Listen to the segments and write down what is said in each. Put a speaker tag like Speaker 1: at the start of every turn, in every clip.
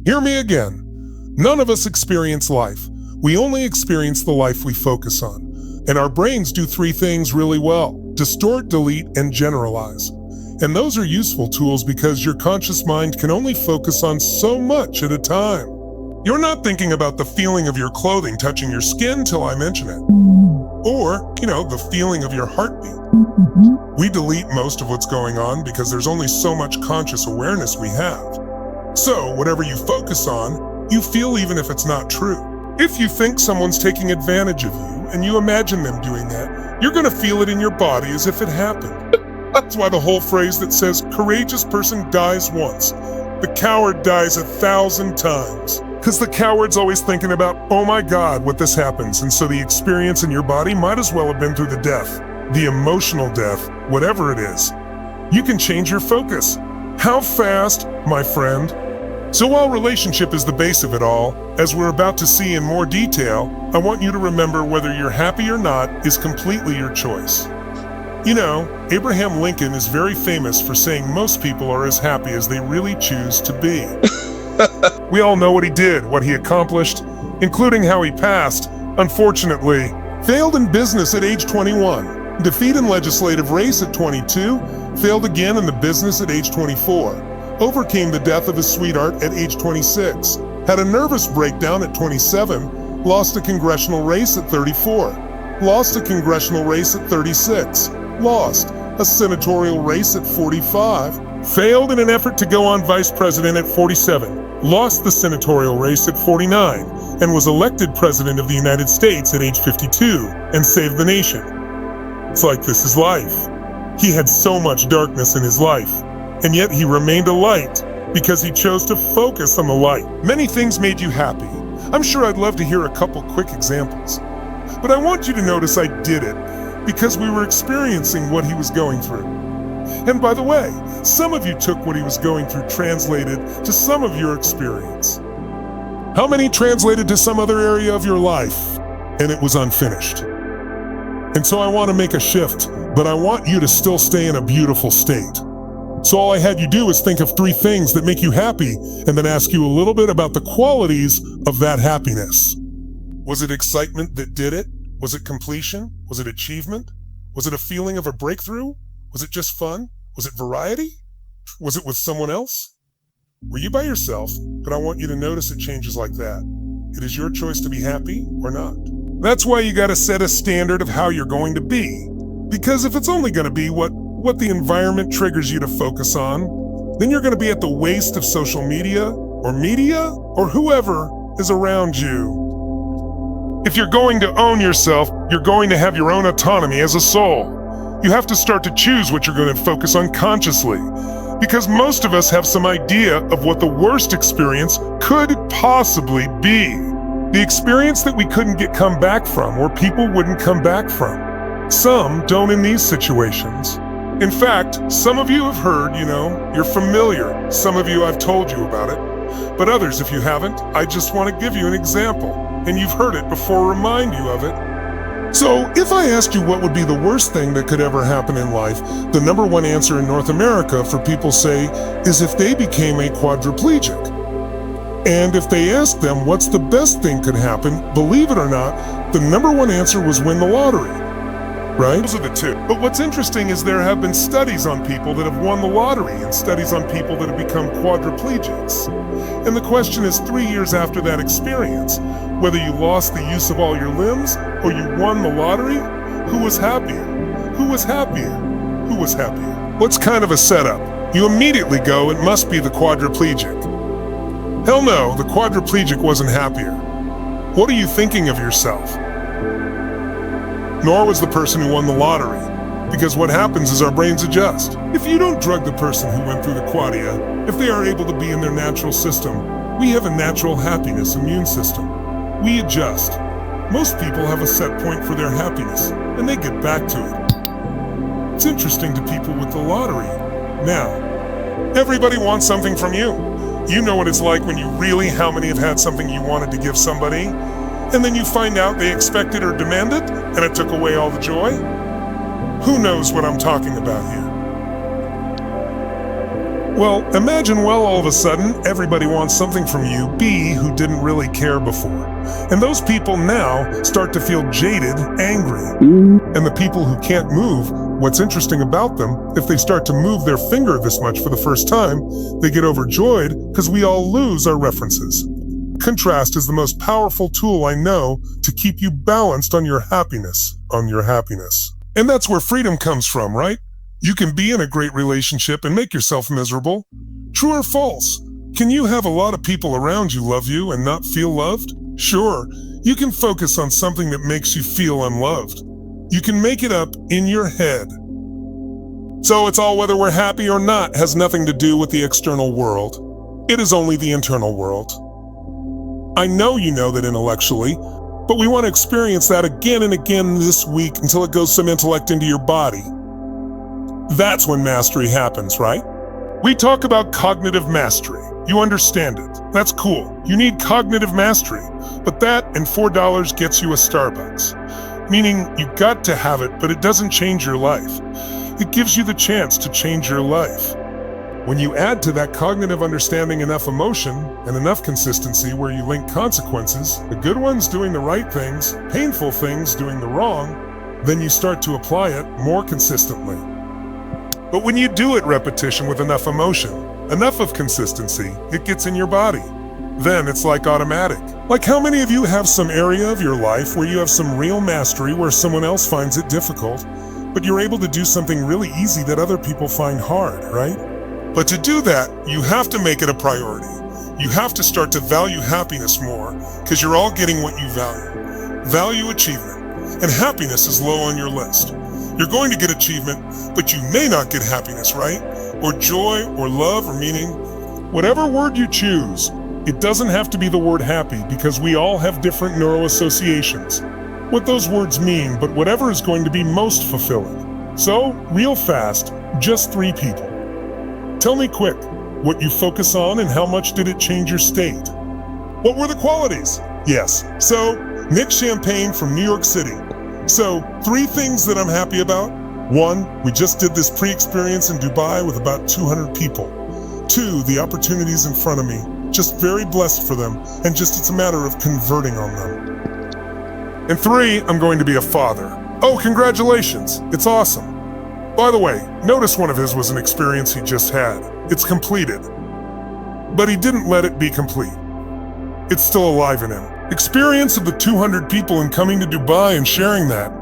Speaker 1: Hear me again. None of us experience life. We only experience the life we focus on. And our brains do three things really well: distort, delete, and generalize. And those are useful tools because your conscious mind can only focus on so much at a time. You're not thinking about the feeling of your clothing touching your skin till I mention it. Or, the feeling of your heartbeat. We delete most of what's going on because there's only so much conscious awareness we have. So, whatever you focus on, you feel even if it's not true. If you think someone's taking advantage of you and you imagine them doing that, you're going to feel it in your body as if it happened. That's why the whole phrase that says, courageous person dies once, the coward dies 1,000 times. Because the coward's always thinking about, oh my God, what this happens. And so the experience in your body might as well have been through the death, the emotional death, whatever it is. You can change your focus. How fast, my friend? So while relationship is the base of it all, as we're about to see in more detail, I want you to remember whether you're happy or not is completely your choice. Abraham Lincoln is very famous for saying most people are as happy as they really choose to be. We all know what he did, what he accomplished, including how he passed, unfortunately. Failed in business at age 21, defeat in legislative race at 22, failed again in the business at age 24, overcame the death of his sweetheart at age 26, had a nervous breakdown at 27, lost a congressional race at 34, lost a congressional race at 36, lost a senatorial race at 45, failed in an effort to go on vice president at 47, lost the senatorial race at 49, and was elected president of the United States at age 52 and saved the nation. It's like this is life. He had so much darkness in his life, and yet he remained a light because he chose to focus on the light. Many things made you happy. I'm sure I'd love to hear a couple quick examples. But I want you to notice I did it because we were experiencing what he was going through. And by the way, some of you took what he was going through translated to some of your experience. How many translated to some other area of your life and it was unfinished? And so I want to make a shift, but I want you to still stay in a beautiful state. So all I had you do is think of three things that make you happy and then ask you a little bit about the qualities of that happiness. Was it excitement that did it? Was it completion? Was it achievement? Was it a feeling of a breakthrough? Was it just fun? Was it variety? Was it with someone else? Were you by yourself? But I want you to notice it changes like that. It is your choice to be happy or not. That's why you gotta set a standard of how you're going to be. Because if it's only gonna be what the environment triggers you to focus on, then you're gonna be at the waste of social media or whoever is around you. If you're going to own yourself, you're going to have your own autonomy as a soul. You have to start to choose what you're going to focus on consciously, because most of us have some idea of what the worst experience could possibly be. The experience that we couldn't come back from, or people wouldn't come back from. Some don't in these situations. In fact, some of you have heard, you're familiar. Some of you I've told you about it. But others, if you haven't, I just want to give you an example. And you've heard it before, remind you of it. So, if I asked you what would be the worst thing that could ever happen in life, the number one answer in North America for people say is if they became a quadriplegic. And if they asked them what's the best thing could happen, believe it or not, the number one answer was win the lottery. Right? Those are the two. But what's interesting is there have been studies on people that have won the lottery and studies on people that have become quadriplegics. And the question is 3 years after that experience, whether you lost the use of all your limbs or you won the lottery, who was happier? Who was happier? Who was happier? What's kind of a setup? You immediately go, it must be the quadriplegic. Hell no, the quadriplegic wasn't happier. What are you thinking of yourself? Nor was the person who won the lottery, because what happens is our brains adjust. If you don't drug the person who went through the quadia, if they are able to be in their natural system, we have a natural happiness immune system. We adjust. Most people have a set point for their happiness, and they get back to it. It's interesting to people with the lottery. Now, everybody wants something from you. You know what it's like when how many have had something you wanted to give somebody, and then you find out they expect it or demand it, and it took away all the joy? Who knows what I'm talking about here? Well, imagine all of a sudden, everybody wants something from you, B, who didn't really care before. And those people now start to feel jaded, angry. And the people who can't move, what's interesting about them, if they start to move their finger this much for the first time, they get overjoyed because we all lose our references. Contrast is the most powerful tool I know to keep you balanced on your happiness, And that's where freedom comes from, right? You can be in a great relationship and make yourself miserable. True or false? Can you have a lot of people around you love you and not feel loved? Sure, you can focus on something that makes you feel unloved. You can make it up in your head. So it's all whether we're happy or not has nothing to do with the external world. It is only the internal world. I know you know that intellectually, but we want to experience that again and again this week until it goes some intellect into your body. That's when mastery happens, right? We talk about cognitive mastery. You understand it. That's cool. You need cognitive mastery, but that and $4 gets you a Starbucks. Meaning you got to have it, but it doesn't change your life. It gives you the chance to change your life. When you add to that cognitive understanding enough emotion and enough consistency where you link consequences, the good ones doing the right things, painful things doing the wrong, then you start to apply it more consistently. But when you do it repetition with enough emotion, enough of consistency, it gets in your body. Then it's like automatic. Like how many of you have some area of your life where you have some real mastery where someone else finds it difficult, but you're able to do something really easy that other people find hard, right? But to do that, you have to make it a priority. You have to start to value happiness more because you're all getting what you value. Value achievement, and happiness is low on your list. You're going to get achievement, but you may not get happiness, right? Or joy, or love, or meaning. Whatever word you choose, it doesn't have to be the word happy because we all have different neural associations. What those words mean, but whatever is going to be most fulfilling. So, real fast, just 3 people. Tell me quick, what you focus on and how much did it change your state? What were the qualities? Yes, so, Nick Champagne from New York City. So, 3 things that I'm happy about. 1, we just did this pre-experience in Dubai with about 200 people. 2, the opportunities in front of me. Just very blessed for them, and just it's a matter of converting on them. And 3, I'm going to be a father. Oh, congratulations, it's awesome. By the way, notice one of his was an experience he just had. It's completed. But he didn't let it be complete. It's still alive in him. Experience of the 200 people and coming to Dubai and sharing that.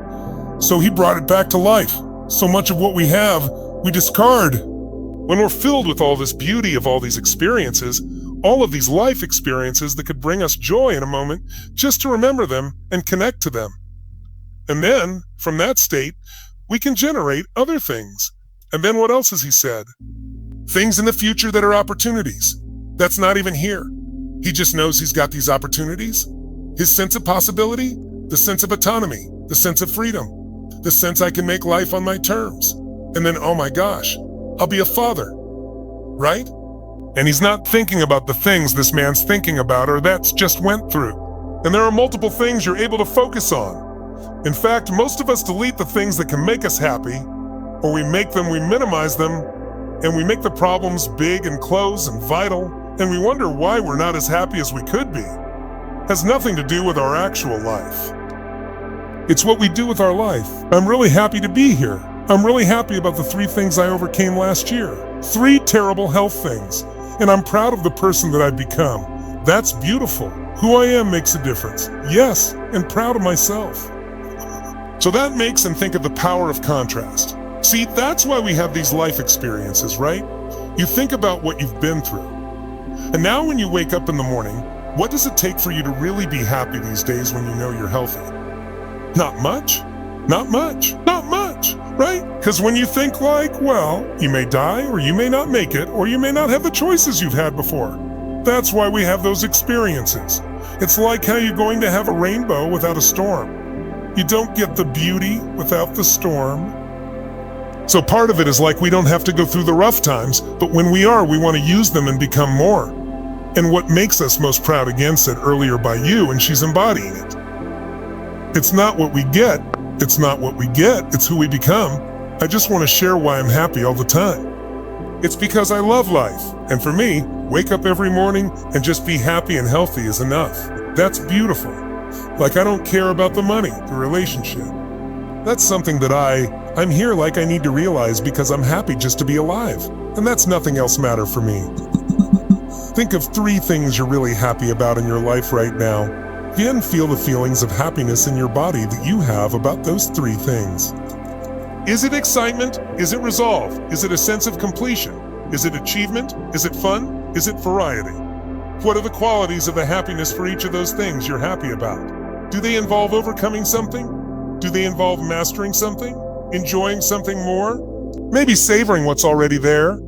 Speaker 1: So he brought it back to life. So much of what we have, we discard. When we're filled with all this beauty of all these experiences, all of these life experiences that could bring us joy in a moment, just to remember them and connect to them. And then, from that state, we can generate other things. And then what else has he said? Things in the future that are opportunities. That's not even here. He just knows he's got these opportunities. His sense of possibility, the sense of autonomy, the sense of freedom, the sense I can make life on my terms. And then, oh my gosh, I'll be a father, right? And he's not thinking about the things this man's thinking about or that's just went through. And there are multiple things you're able to focus on. In fact, most of us delete the things that can make us happy, or we minimize them, and we make the problems big and close and vital, and we wonder why we're not as happy as we could be. Has nothing to do with our actual life. It's what we do with our life. I'm really happy to be here. I'm really happy about the 3 things I overcame last year. 3 terrible health things. And I'm proud of the person that I've become. That's beautiful. Who I am makes a difference. Yes, and proud of myself. So that makes and think of the power of contrast. See, that's why we have these life experiences, right? You think about what you've been through. And now when you wake up in the morning, what does it take for you to really be happy these days when you know you're healthy? Not much. Not much. Not much, right? Because when you think like, well, you may die or you may not make it or you may not have the choices you've had before. That's why we have those experiences. It's like how you're going to have a rainbow without a storm. You don't get the beauty without the storm. So part of it is like we don't have to go through the rough times, but when we are, we want to use them and become more. And what makes us most proud, again said earlier by you, and she's embodying it. It's not what we get, it's who we become. I just want to share why I'm happy all the time. It's because I love life. And for me, wake up every morning and just be happy and healthy is enough. That's beautiful. Like I don't care about the money, the relationship. That's something that I'm here like I need to realize because I'm happy just to be alive. And that's nothing else matter for me. Think of 3 things you're really happy about in your life right now. Then feel the feelings of happiness in your body that you have about those 3 things. Is it excitement? Is it resolve? Is it a sense of completion? Is it achievement? Is it fun? Is it variety? What are the qualities of the happiness for each of those things you're happy about? Do they involve overcoming something? Do they involve mastering something? Enjoying something more? Maybe savoring what's already there?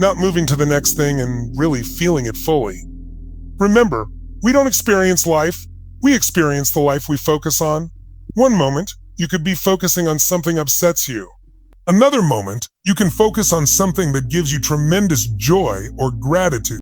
Speaker 1: Not moving to the next thing and really feeling it fully. Remember, we don't experience life, we experience the life we focus on. One moment, you could be focusing on something upsets you. Another moment, you can focus on something that gives you tremendous joy or gratitude.